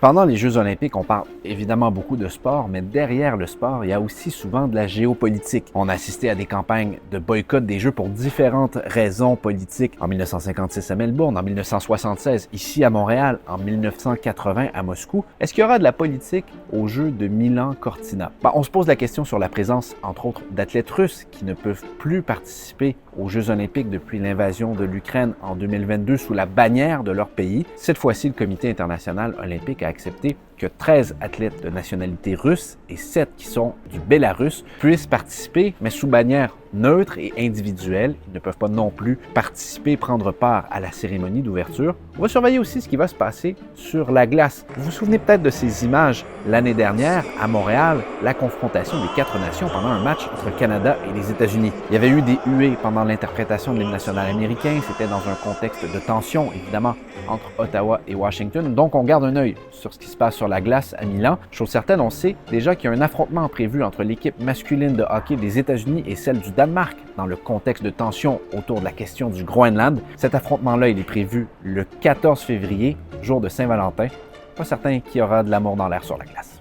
Pendant les Jeux olympiques, on parle évidemment beaucoup de sport, mais derrière le sport, il y a aussi souvent de la géopolitique. On a assisté à des campagnes de boycott des Jeux pour différentes raisons politiques. En 1956 à Melbourne, en 1976 ici à Montréal, en 1980 à Moscou. Est-ce qu'il y aura de la politique aux Jeux de Milan-Cortina? On se pose la question sur la présence, entre autres, d'athlètes russes qui ne peuvent plus participer aux Jeux olympiques depuis l'invasion de l'Ukraine en 2022 sous la bannière de leur pays. Cette fois-ci, le Comité international olympique a accepté que 13 athlètes de nationalité russe et 7 qui sont du Bélarus puissent participer, mais sous bannière neutre et individuelle. Ils ne peuvent pas non plus participer, prendre part à la cérémonie d'ouverture. On va surveiller aussi ce qui va se passer sur la glace. Vous vous souvenez peut-être de ces images l'année dernière à Montréal, la confrontation des 4 nations pendant un match entre le Canada et les États-Unis. Il y avait eu des huées pendant l'interprétation de l'hymne national américain. C'était dans un contexte de tension, évidemment, entre Ottawa et Washington. Donc, on garde un œil sur ce qui se passe sur la glace à Milan. Chose certaine, on sait déjà qu'il y a un affrontement prévu entre l'équipe masculine de hockey des États-Unis et celle du Danemark dans le contexte de tension autour de la question du Groenland. Cet affrontement-là, il est prévu le 14 février, jour de Saint-Valentin. Pas certain qu'il y aura de l'amour dans l'air sur la glace.